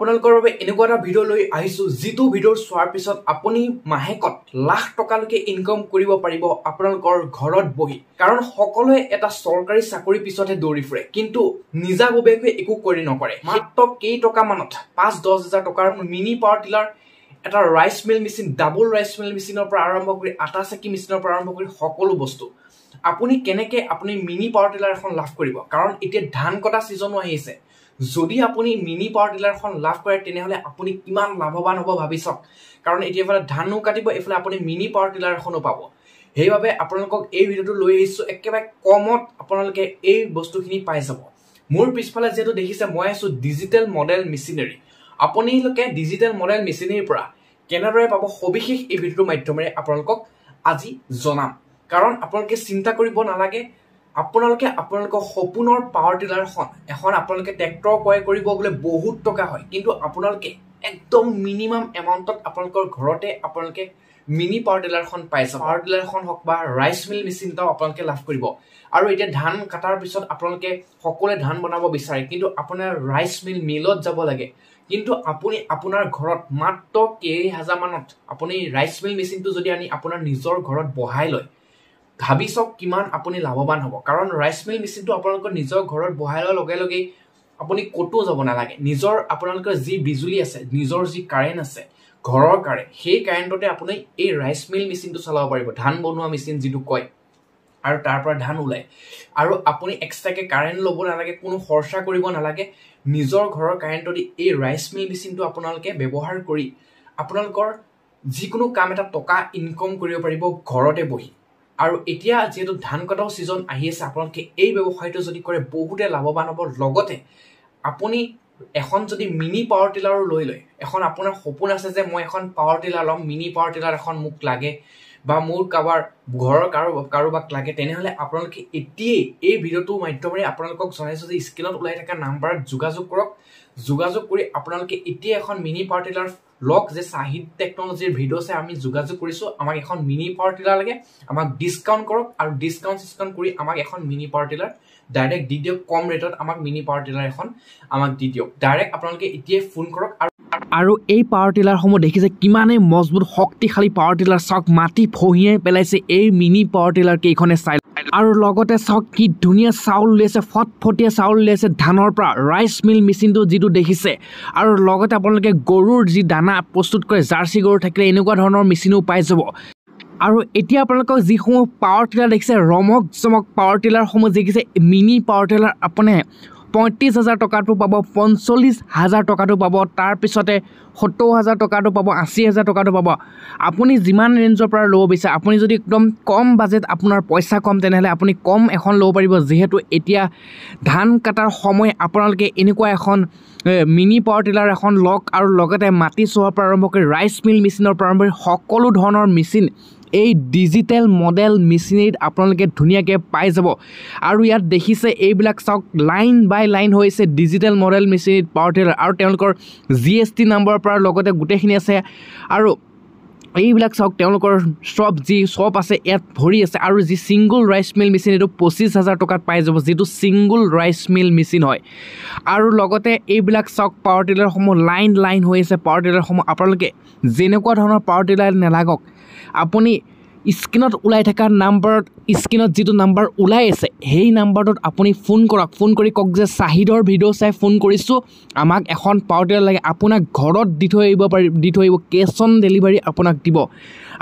আপোনালোকৰ বাবে এনেকুৱা এটা ভিডিঅ' লৈ আহিছো যিটো ভিডিঅ' চোৱাৰ পিছত আপুনি মাহেকত লাখ টকালৈকে ইনকাম কৰিব পাৰিব আপোনালোকৰ ঘৰত বহি কাৰণ সকলোৱে এটা চৰকাৰী চাকৰি পিছতহে দৌৰি ফুৰে কিন্তু নিজাববীয়াকৈ একো কৰি নকৰে মাত্ৰ কেই টকা মানত 5-10 হাজাৰ টকাৰ মিনি পাৱাৰ টিলাৰ এটা rice mill machine double rice mill মেচিনৰ পৰা আৰম্ভ কৰি আটা চাকি মেচিনৰ পৰা আৰম্ভ কৰি সকলো বস্তু আপুনি কেনেকৈ আপুনি মিনি পাৱাৰ টিলাৰ এখন লাভ কৰিব কাৰণ এতিয়া ধান কটা সিজনো আহিছে যদি আপুনি মিনি পাৱাৰ টিলাৰখন লাভ কৰে তেনেহলে আপুনি কিমান লাভৱান হ'ব ভাবি চাওক কাৰণ এতিয়াফালে ধানও কাটিব এফালে আপুনি মিনি পাৱাৰ টিলাৰ এখনো পাব সেইবাবে আপোনালোকক এই ভিডিঅ'টো লৈ আহিছো একেবাৰে কমত আপোনালোকে এই বস্তুখিনি পাই যাব মোৰ পিছফালে যেটো দেখিছে মই আছো ডিজিটেল মডেল মেচিনাৰী আপোনালোকে ডিজিটেল মডেল মেচিনাৰীৰ পৰা কেনেদৰে পাব সবিশেষ এই ভিডিঅ'টোৰ মাধ্যমেৰে আপোনালোকক আজি জনাম কাৰণ আপোনালোকে চিন্তা কৰিব নালাগে আপোনালোকে আপোনালোকৰ সপোনৰ পাৱাৰ টিলাৰখন এখন আপোনালোকে ট্ৰেক্টৰ ক্ৰয় কৰিব গলে বহুত টকা হয় কিন্তু আপোনালোকে একদম মিনিমাম এমাউন্টত আপোনালোকৰ ঘৰতে আপোনালোকে মিনি পাৱাৰ টিলাৰখন পাইছে পাৱাৰ টিলাৰখন হক বা ৰাইচ মিল মেচিনটাও আপোনালোকে লাভ কৰিব আৰু এতিয়া ধান কাটাৰ পিছত আপোনালোকে সকলোৱে ধান বনাব বিচাৰে কিন্তু আপোনাৰ ৰাইচ মিল মিলত যাব লাগে কিন্তু আপুনি আপোনাৰ ঘৰত মাত্ৰ কেইহাজাৰ মানত আপুনি ৰাইচ মিল মেচিনটো যদি আনি আপোনাৰ নিজৰ ঘৰত বহাই লয় ভাবি চাওক কিমান আপুনি লাভৱান হ'ব কাৰণ ৰাইচ মিল মেচিনটো আপোনালোকৰ নিজৰ ঘৰত বহাই লোৱাৰ লগে লগে আপুনি কতো যাব নালাগে নিজৰ আপোনালোকৰ যি বিজুলী আছে নিজৰ যি কাৰেণ্ট আছে ঘৰৰ কাৰেণ্ট সেই কাৰেণ্টতে আপুনি এই ৰাইচ মিল মেচিনটো চলাব পাৰিব ধান বনোৱা মেচিন যিটো কয় আৰু তাৰ পৰা ধান ওলাই আৰু আপুনি এক্সট্ৰাকে কাৰেণ্ট ল'ব নালাগে কোনো খৰচা কৰিব নালাগে নিজৰ ঘৰৰ কাৰেণ্টদি এই ৰাইচ মিল মেচিনটো আপোনালোকে ব্যৱহাৰ কৰি আপোনালোকৰ যিকোনো কাম এটা টকা ইনকাম কৰিব পাৰিব ঘৰতে বহি আৰু এতিয়া যেটো ধান কটাও সিজন আহি আছে আপোনালোকে এই ব্যৱসায়টো যদি কৰে বহুতে লাভৱান হ'ব লগতে আপুনি এখন যদি মিনি পাৱাৰ টিলাৰ লৈ লয় এখন আপোনাৰ সপোন আছে যে মই এখন পাৱাৰ টিলাৰ লম মিনি পাৱাৰ টিলাৰ এখন মোক লাগে বা মোৰ কাবাৰ ঘৰৰ কাৰোবাক লাগে তেনেহলে আপোনালোকে এতিয়াই এই ভিডিঅ'টোৰ মাধ্যমেৰে আপোনালোকক জনাইছো যে স্ক্ৰিনত ওলাই থকা নাম্বাৰত যোগাযোগ কৰক যোগাযোগ কৰি আপোনালোকে এতিয়া এখন মিনি পাৱাৰ টিলাৰ লক যে সাহিদ টেকনলজিৰ ভিডিঅ'ছে আমি যোগাযোগ কৰিছো আমাক এখন মিনি পাৱাৰ টিলাৰ লাগে আমাক ডিসকাউন্ট কৰক আৰু ডিসকাউন্ট কৰি আমাক এখন মিনি পাৱাৰ টিলাৰ ডাইৰেক্ট দি দিয়ক কম ৰেটত আমাক মিনি পাৱাৰ টিলাৰ এখন আমাক দি দিয়ক ডাইৰেক্ট আপোনালোকে এতিয়া ফোন কৰক আৰু এই পাৱাৰ টিলাৰসমূহ দেখিছে কিমানে মজবুত শক্তিশালী পাৱাৰ টিলাৰ চাওক মাটি ফহিয়াই পেলাইছে এই মিনি পাৱাৰ টিলাৰ কেইখনে চাই আৰু লগতে চাওক কি ধুনীয়া চাউল উলিয়াইছে ফটফটীয়া চাউল উলিয়াইছে ধানৰ পৰা ৰাইচ মিল মেচিনটো যিটো দেখিছে আৰু লগতে আপোনালোকে গৰুৰ যি দানা প্ৰস্তুত কৰে জাৰ্চি গৰু থাকিলে এনেকুৱা ধৰণৰ মেচিনো পাই যাব আৰু এতিয়া আপোনালোকক যিসমূহ পাৱাৰ টিলাৰ দেখিছে ৰমক জমক পাৱাৰ টিলাৰসমূহ দেখিছে মিনি পাৱাৰ টিলাৰ আপুনি 35,000 টকাটো পাব 45,000 টকাটো পাব তাৰ পিছতে 70,000 টকাটো পাব 80,000 টকাটো পাব আপুনি যিমান ৰেঞ্জৰ পৰা ল'ব বিচাৰে আপুনি যদি একদম কম বাজেট আপোনাৰ পইচা কম তেনেহলে আপুনি কম এখন ল'ব পাৰিব যেহেতু এতিয়া ধান কাটাৰ সময় আপোনালোকে এনেকুৱা এখন মিনি পাৱাৰ টিলাৰ এখন লক আৰু লগতে মাটি চোৱাৰ পৰা আৰম্ভ কৰি ৰাইচ মিল মেচিনৰ পৰা আৰম্ভ কৰি সকলো ধৰণৰ মেচিন এই ডিজিটেল মডেল মেচিনেৰীত আপোনালোকে ধুনীয়াকৈ পাই যাব আৰু ইয়াত দেখিছে এইবিলাক চাওক লাইন বাই লাইন হৈছে ডিজিটেল মডেল মেচিনেৰীত পাৱাৰ টিলাৰ আৰু তেওঁলোকৰ GST নাম্বাৰৰ পৰা লগতে গোটেইখিনি আছে আৰু এইবিলাক চাওক তেওঁলোকৰ সব আছে ইয়াত ভৰি আছে আৰু যি সিঙ্গল ৰাইচ মিল মেচিন এটো 25,000 টকাত পাই যাব যেটো সিঙ্গল ৰাইচ মিল মেচিন হয় আৰু লগতে এইবিলাক চাওক পাৱাৰ টিলাৰসমূহ লাইন হৈছে পাৱাৰ টিলাৰসমূহ আপোনালোকে যেনেকুৱা ধৰণৰ পাৱাৰ টিলাৰ নেলাগক আপুনি স্ক্ৰিনত ওলাই থকা নাম্বাৰত স্ক্ৰিনত যেটো নাম্বাৰ ওলাই আছে সেই নাম্বাৰটোত আপুনি ফোন কৰক ফোন কৰি কক যে সাহিদৰ ভিডিঅ' চাই ফোন কৰিছো আমাক এখন পাৱাৰ টিলাৰ লাগে আপোনাক ঘৰত দি থৈ আহিব কেছ অন ডেলিভাৰী আপোনাক দিব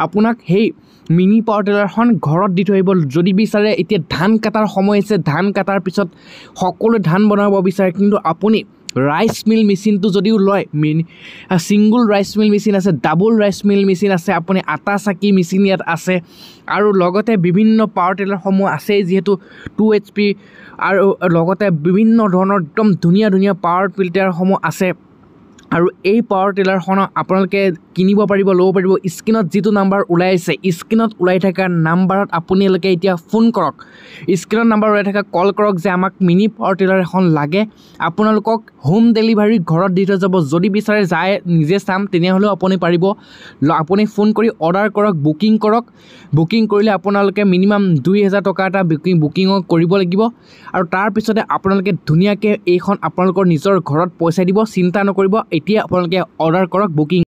আপোনাক সেই মিনি পাৱাৰ টিলাৰখন ঘৰত দি থৈ আহিব যদি বিচাৰে এতিয়া ধান কাটাৰ সময় আছে ধান কাটাৰ পিছত সকলো ধান বনাব বিচাৰে কিন্তু আপুনি ৰাইচ মিল মেচিনটো যদিও লয় সিঙ্গল ৰাইচ মিল মেচিন আছে ডাবল ৰাইচ মিল মেচিন আছে আপুনি আটা চাকি মেচিন ইয়াত আছে আৰু লগতে বিভিন্ন পাৱাৰ টিলাৰসমূহ আছে যেহেতু 2 HP আৰু লগতে বিভিন্ন ধৰণৰ একদম ধুনীয়া পাৱাৰ টিলাৰসমূহ আছে আৰু এই পাৱাৰ টিলাৰখন আপোনালোকে কিনিব পাৰিব ল'ব পাৰিব স্ক্ৰিনত যেটো নাম্বাৰ ওলাই আছে স্ক্ৰিনত ওলাই থকা নাম্বাৰত আপোনালোকে এতিয়া ফোন কৰক স্ক্ৰিনত নাম্বাৰ ওলাই থকা কল কৰক যে আমাক মিনি পাৱাৰ টিলাৰ এখন লাগে আপোনালোকক হোম ডেলিভাৰী ঘৰত দি থৈ যাব যদি বিচাৰে যায় নিজে চাম তেনেহলেও আপুনি পাৰিব আপুনি ফোন কৰি অৰ্ডাৰ কৰক বুকিং কৰিলে আপোনালোকে মিনিমাম 2,000 টকা এটা বুকিং কৰিব লাগিব আৰু তাৰ পিছতে আপোনালোকে ধুনীয়াকৈ এইখন আপোনালোকৰ নিজৰ ঘৰত পইচা দিব চিন্তা নকৰিব এতিয়া আপোনালোকে অৰ্ডাৰ কৰক বুকিং